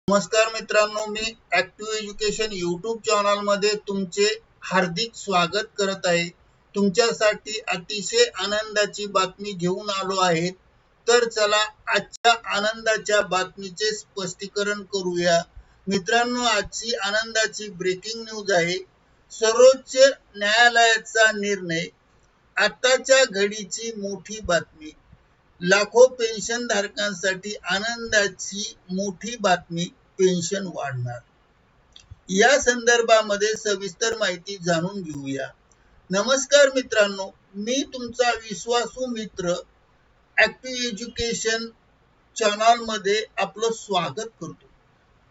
नमस्कार मित्रांनो, मी active education YouTube channel मध्ये तुमचे हार्दिक स्वागत करत आहे। तुमच्यासाठी अतिशय आनंदाची बातमी घेऊन आलो आहे। तर चला आजच्या आनंदाच्या बातमीचे स्पष्टीकरण करूया। मित्रांनो, आजची आनंदाची ब्रेकिंग न्यूज आहे। सर्वोच्च न्यायालयाचा निर्णय, आताच्या घडीची मोठी बातमी। लाखो पेन्शन धारकांसाठी आनंदाची मोठी बातमी, पेन्शन वाढणार। या संदर्भामध्ये सविस्तर माहिती जाणून घेऊया। नमस्कार मित्रांनो, मी तुमचा विश्वासू मित्र ऍक्टिव्ह एज्युकेशन चॅनल मध्ये आपलं स्वागत करतो।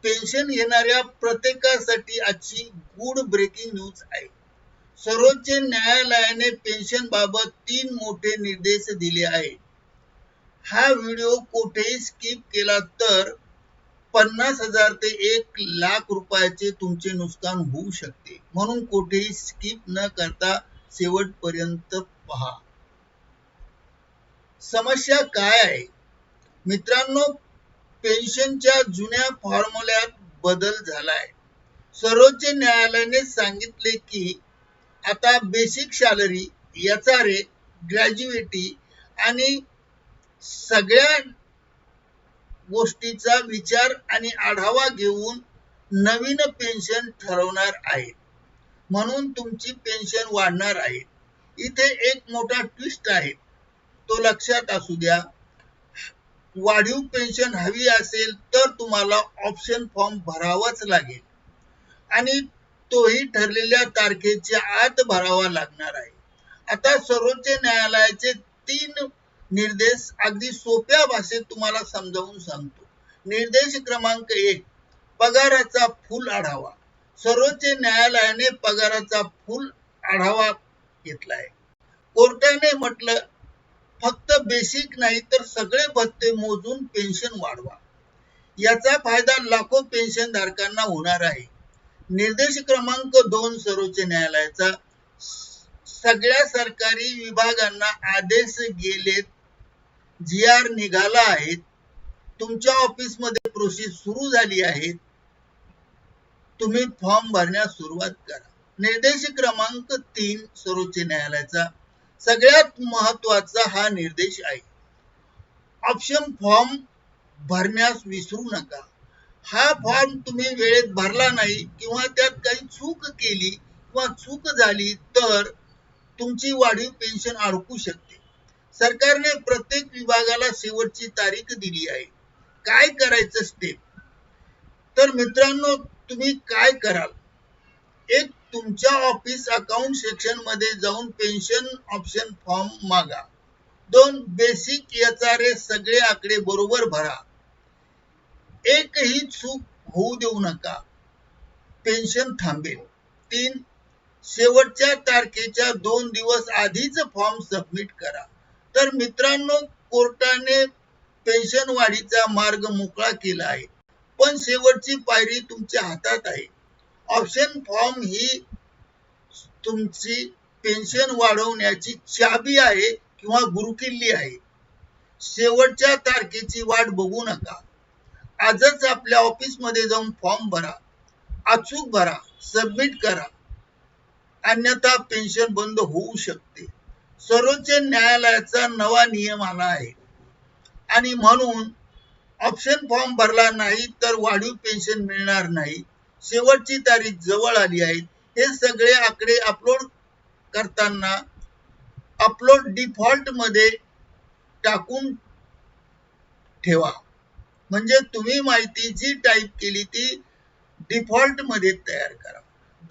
पेन्शन घेणाऱ्या प्रत्येकासाठी आजची गुड ब्रेकिंग न्यूज आहे। सर्वोच्च न्यायालयाने पेन्शन बाबत 3 मोठे निर्देश दिले आहेत। हा व्हिडिओ कोठेही स्किप केला तर 50,000 ते 1 लाख रुपयाचे तुमचे नुकसान होऊ शकते, म्हणून कोठेही स्किप न करता शेवटपर्यंत पहा। समस्या काय आहे मित्रांनो? पेन्शनच्या जुन्या फॉर्म्युल्यात बदल झालाय। सर्वोच्च न्यायालयाने सांगितले की आता बेसिक सॅलरी, एचआरए, ग्रॅज्युएटी आणि सगळ्या गोष्टीचा विचार आणि आढावा घेऊन नवीन पेन्शन ठरवणार आहे, म्हणून तुमची पेन्शन वाढणार आहे। इथे एक मोठा ट्विस्ट आहे, तो लक्षात असू द्या। वाढीव पेन्शन हवी असेल तर तुम्हाला ऑप्शन फॉर्म भरावाच लागेल आणि तोही ठरलेल्या तारखेच्या आत भरावा लागणार आहे। आता सर्वोच्च न्यायालयाचे 3 निर्देश अगदी सोप्या भाषेत तुम्हाला समजावून सांगतो। निर्देश क्रमांक 1, पगाराचा फुल आढावा। सर्वोच्च न्यायालयाने पगाराचा फुल आढावा घेतलाय। कोर्टाने म्हटलं, फक्त बेसिक नाही तर सगळे भत्ते मोजून पेन्शन वाढवा। याचा फायदा लाखो पेन्शन धारकांना होणार आहे। निर्देश क्रमांक 2 सर्वोच्च न्यायालयाचा, सगळ्या सरकारी विभागांना आदेश गेलेत, GR निघाला आहे, तुमच्या ऑफिस मध्ये प्रोसेस सुरू झाली आहे, तुम्ही फॉर्म भरण्यास सुरुवात करा। निर्देश क्रमांक 3 सर्वोच्च न्यायालयाचा, सगळ्यात महत्त्वाचा हा निर्देश आहे, ऑप्शन फॉर्म भरण्यास विसरू नका। हा फॉर्म तुम्ही वेळेत भरला नाही किंवा त्यात काही चूक केली किंवा चूक झाली तर तुमची वाढीव पेन्शन अडकू शकते। सरकारने प्रत्येक विभागाला शेवटची तारीख दिली आहे। काय करायचं स्टेप? तर मित्रांनो, तुम्ही काय कराल? एक, तुमच्या ऑफिस अकाउंट सेक्शन मध्ये जाऊन पेन्शन ऑप्शन फॉर्म मागा। 2, बेसिक एचआरए सगळे आकडे बरोबर भरा। एकही चूक होऊ देऊ नका, पेन्शन थांबेल। 3, शेवटच्या तारखेच्या 2 दिवस आधीच फॉर्म सबमिट करा। तर मित्रांनो, कोर्टाने पेन्शन वाढीचा मार्ग मोकळा केला आहे, पण शेवटची पायरी तुमच्या हातात आहे। ऑप्शन फॉर्म ही तुमची पेन्शन वाढवण्याची चाबी आहे किंवा गुरुकिल्ली आहे। शेवटच्या तारखेची वाट बघू नका, आजच आपल्या ऑफिस मध्ये जाऊन फॉर्म भरा, अचूक भरा, सबमिट करा, अन्यथा पेन्शन बंद होऊ शकते। सर्वोच्च न्यायालयाचा नवा नियम आला आहे आणि म्हणून ऑप्शन फॉर्म भरला नाही तर वाढीव पेन्शन मिळणार नाही। शेवटची तारीख जवळ आली आहे। हे सगळे आकडे अपलोड करताना अपलोड डिफॉल्ट मध्ये टाकून ठेवा, म्हणजे तुम्ही माहिती जी टाईप केली ती डिफॉल्ट मध्ये तयार करा,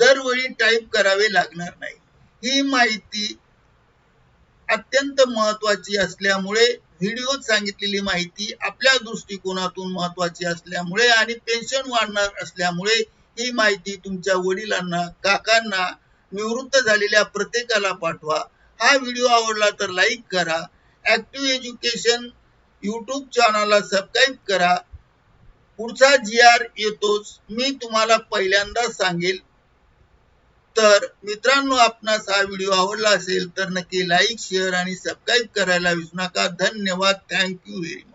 दरवेळी टाईप करावे लागणार नाही। ही माहिती अत्यंत महत्त्वाची असल्यामुळे, व्हिडिओत सांगितलेली माहिती आपल्या दृष्टिकोनातून महत्त्वाची असल्यामुळे आणि पेन्शन वाढणार असल्यामुळे ही माहिती तुमच्या वडिलांना, काकांना, निवृत्त झालेल्या प्रत्येकाला पाठवा। हा व्हिडिओ आवडला तर लाईक करा, ऍक्टिव्ह एज्युकेशन यूट्यूब चॅनलला सबस्क्राईब करा। पुढचा GR येतोच, मी तुम्हाला पहिल्यांदा सांगेल। तर मित्रांनो, आपणास हा व्हिडिओ आवडला असेल तर नक्की लाईक, शेअर आणि सबस्क्राईब करायला विसरू नका। धन्यवाद, थँक यू व्हेरी मच।